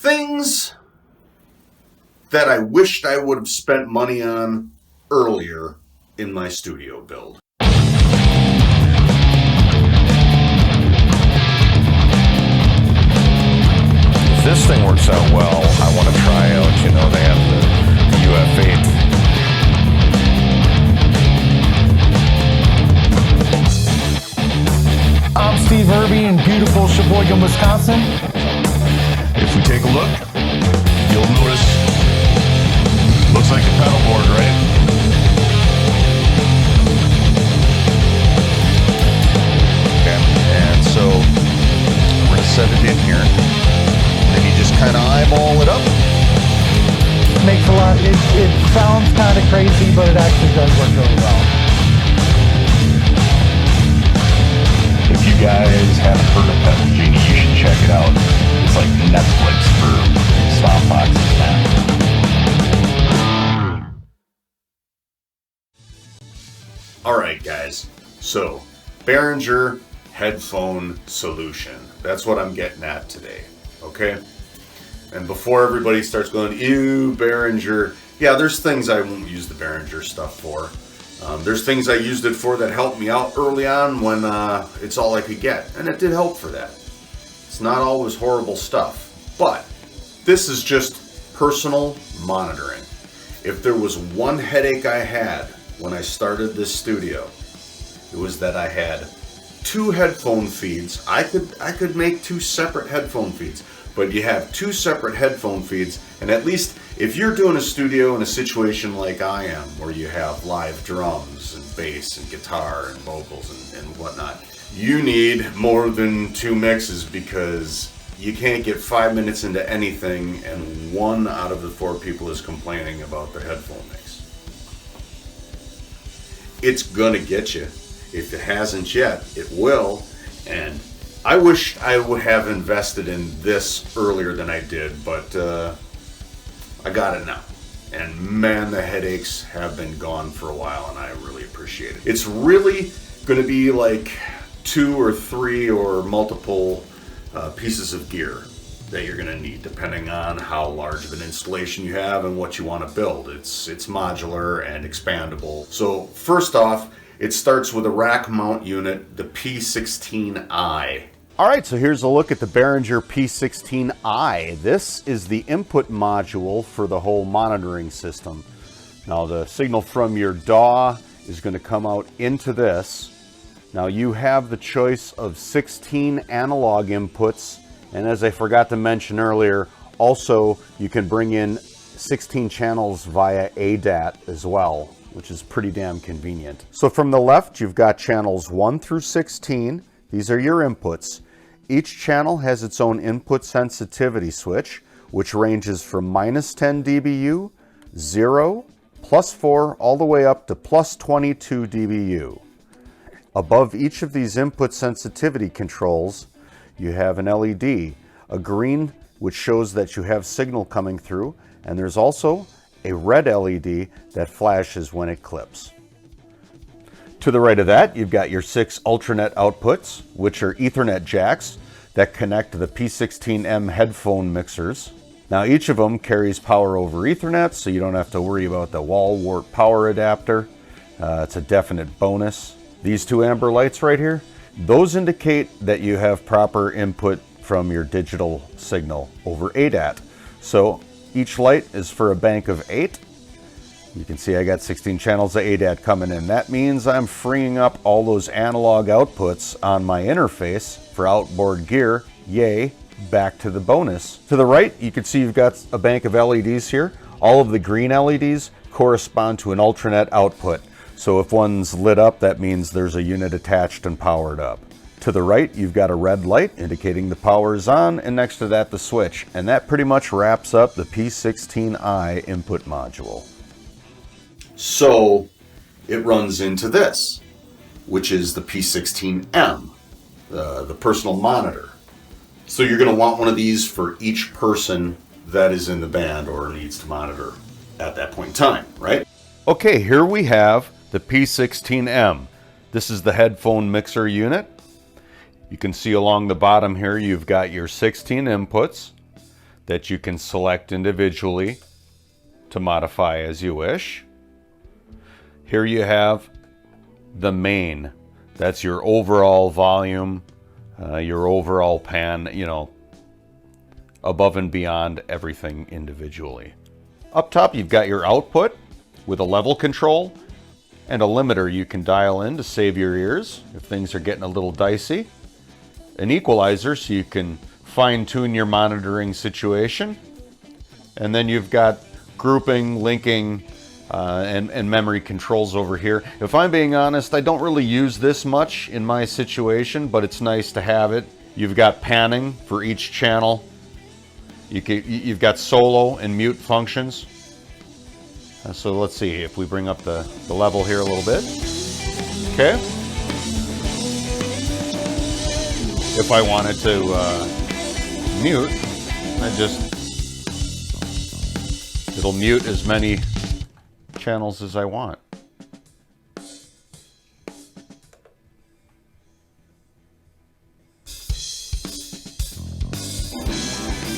Things that I wished I would have spent money on earlier in my studio build. If this thing works out well, I want to try out, they have the UF8. I'm Steve Irby in beautiful Sheboygan, Wisconsin. If we take a look, you'll notice, looks like a pedal board, right? Okay, and so we're gonna set it in here. Then you just kind of eyeball it up. Makes a lot, it sounds kind of crazy, but it actually does work really well. If you guys haven't heard of Pedal Genie, you should check it out. It's like Netflix for stomp boxes now. Alright guys, so Behringer headphone solution. That's what I'm getting at today, okay? And before everybody starts going, ew, Behringer. Yeah, there's things I won't use the Behringer stuff for. There's things I used it for that helped me out early on when it's all I could get. And it did help for that. It's not always horrible stuff. But this is just personal monitoring. If there was one headache I had when I started this studio, it was that I had two headphone feeds. I could make two separate headphone feeds. But you have two separate headphone feeds, and at least if you're doing a studio in a situation like I am, where you have live drums and bass and guitar and vocals and whatnot, you need more than two mixes because you can't get 5 minutes into anything and 1 out of the 4 people is complaining about the headphone mix. It's gonna get you. If it hasn't yet, it will, and I wish I would have invested in this earlier than I did, but I got it now. And man, the headaches have been gone for a while, and I really appreciate it. It's really going to be like 2 or 3 or multiple pieces of gear that you're going to need, depending on how large of an installation you have and what you want to build. It's modular and expandable. So first off, it starts with a rack mount unit, the P16i. All right, so here's a look at the Behringer P16i. This is the input module for the whole monitoring system. Now the signal from your DAW is going to come out into this. Now you have the choice of 16 analog inputs, and as I forgot to mention earlier, also you can bring in 16 channels via ADAT as well, which is pretty damn convenient. So from the left, you've got channels 1 through 16. These are your inputs. Each channel has its own input sensitivity switch, which ranges from -10 dBu, 0, +4, all the way up to +22 dBu. Above each of these input sensitivity controls, you have an LED, a green which shows that you have signal coming through, and there's also a red LED that flashes when it clips. To the right of that, you've got your 6 Ultranet outputs, which are Ethernet jacks that connect to the P16M headphone mixers. Now each of them carries power over Ethernet, so you don't have to worry about the wall wart power adapter. It's a definite bonus. These 2 amber lights right here, those indicate that you have proper input from your digital signal over ADAT. So each light is for a bank of 8. You can see I got 16 channels of ADAT coming in. That means I'm freeing up all those analog outputs on my interface for outboard gear. Yay, back to the bonus. To the right, you can see you've got a bank of LEDs here. All of the green LEDs correspond to an Ultranet output. So if one's lit up, that means there's a unit attached and powered up. To the right, you've got a red light indicating the power is on, and next to that, the switch. And that pretty much wraps up the P16i input module. So it runs into this, which is the P16M, the personal monitor. So you're going to want one of these for each person that is in the band or needs to monitor at that point in time, right? Okay, here we have the P16M. This is the headphone mixer unit. You can see along the bottom here you've got your 16 inputs. that you can select individually to modify as you wish. Here you have the main. That's your overall volume, your overall pan, you know, above and beyond everything individually. Up top, you've got your output with a level control and a limiter you can dial in to save your ears if things are getting a little dicey. An equalizer so you can fine-tune your monitoring situation. And then you've got grouping, linking, and memory controls over here. If I'm being honest, I don't really use this much in my situation, but it's nice to have it. You've got panning for each channel. You've got solo and mute functions. So let's see if we bring up the level here a little bit. Okay. If I wanted to mute, it'll mute as many channels as I want.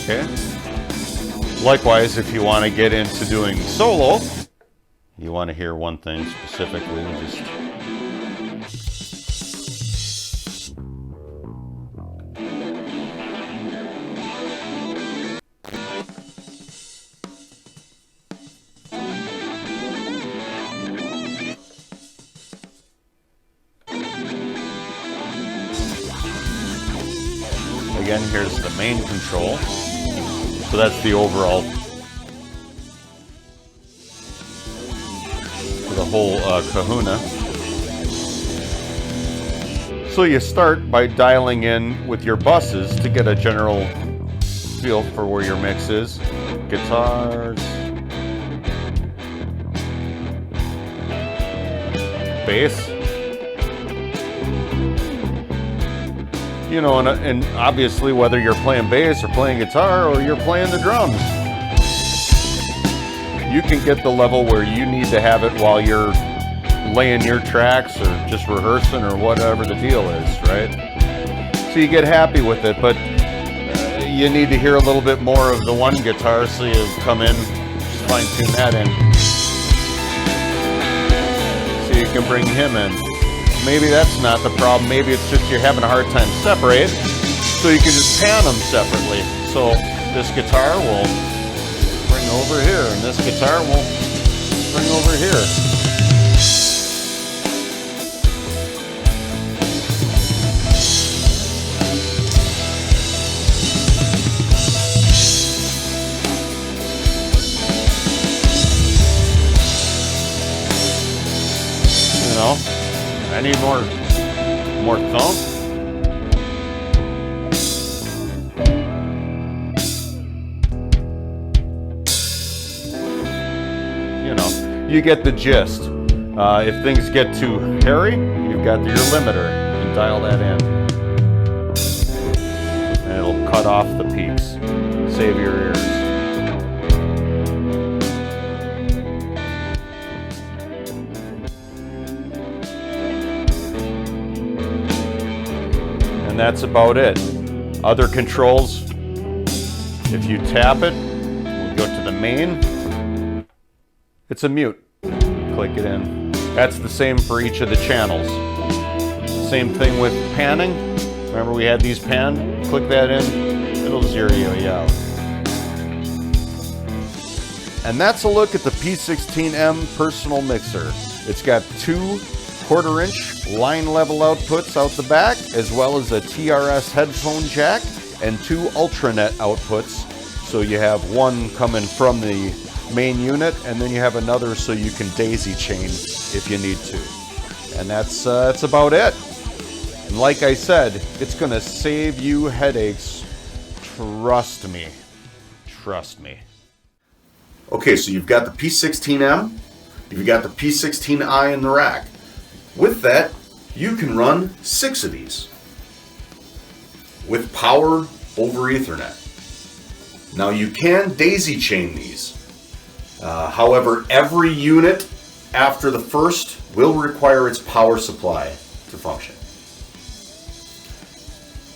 Okay. Likewise, if you want to get into doing solo, you want to hear one thing specifically, just again, here's the main control. So that's the overall for the whole kahuna. So you start by dialing in with your buses to get a general feel for where your mix is. Guitars, bass. You know, and obviously whether you're playing bass or playing guitar or you're playing the drums, you can get the level where you need to have it while you're laying your tracks or just rehearsing or whatever the deal is, right? So you get happy with it, but you need to hear a little bit more of the one guitar, so you come in, just fine tune that in. So you can bring him in. Maybe that's not the problem. Maybe it's just you're having a hard time separate, so you can just pan them separately. So this guitar will bring over here, and this guitar will bring over here. You know? I need more thump. You know, you get the gist. If things get too hairy, you've got your limiter. You can dial that in. And it'll cut off the peaks. Save your ears. That's about it. Other controls, if you tap it, we'll go to the main. It's a mute. Click it in. That's the same for each of the channels. Same thing with panning. Remember we had these panned? Click that in, it'll zero you out. And that's a look at the P16M personal mixer. It's got two 1/4-inch line level outputs out the back, as well as a TRS headphone jack and two Ultranet outputs. So you have one coming from the main unit, and then you have another so you can daisy chain if you need to. And that's about it. And like I said, it's gonna save you headaches. Trust me. Trust me. Okay, so you've got the P16M, you've got the P16i in the rack. With that, you can run 6 of these with power over Ethernet. Now you can daisy chain these. However, every unit after the first will require its power supply to function.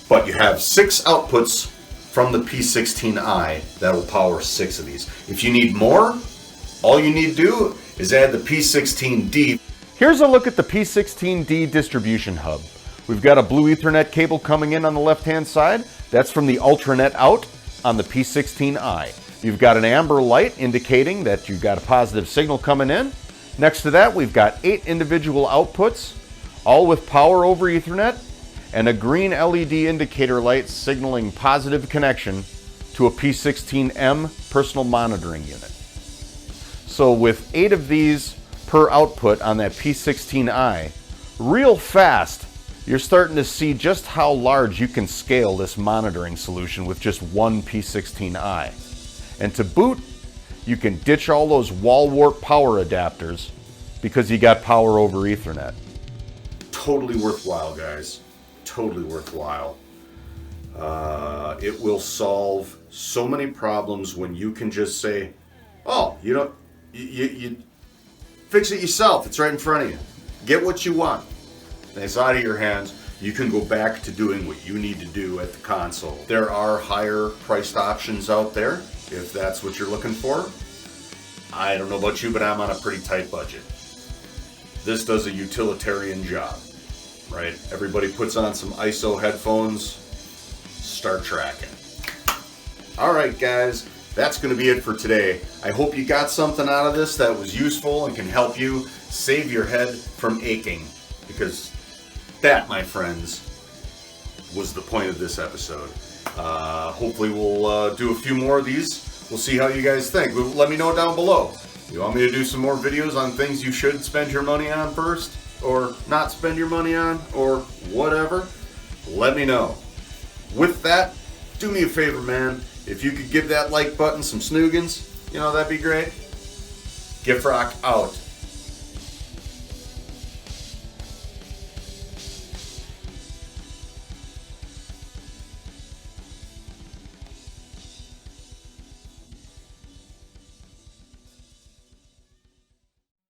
But you have 6 outputs from the P16i that will power 6 of these. If you need more, all you need to do is add the P16D. Here's a look at the P16D distribution hub. We've got a blue Ethernet cable coming in on the left-hand side. That's from the Ultranet out on the P16i. You've got an amber light indicating that you've got a positive signal coming in. Next to that, we've got 8 individual outputs, all with power over Ethernet, and a green LED indicator light signaling positive connection to a P16M personal monitoring unit. So with 8 of these per output on that P16i, real fast, you're starting to see just how large you can scale this monitoring solution with just one P16i. And to boot, you can ditch all those wall wart power adapters because you got power over Ethernet. Totally worthwhile, guys. Totally worthwhile. It will solve so many problems when you can just say, oh, you fix it yourself. It's right in front of you. Get what you want. And it's out of your hands. You can go back to doing what you need to do at the console. There are higher priced options out there if that's what you're looking for. I don't know about you, but I'm on a pretty tight budget. This does a utilitarian job, right? Everybody puts on some ISO headphones, start tracking. All right, guys, that's going to be it for today. I hope you got something out of this that was useful and can help you save your head from aching, because that, my friends, was the point of this episode. Hopefully we'll do a few more of these. We'll see how you guys think. Let me know down below. You want me to do some more videos on things you should spend your money on first, or not spend your money on, or whatever? Let me know. With that, do me a favor, man. If you could give that like button some snoogans, that'd be great. Gift Rock out.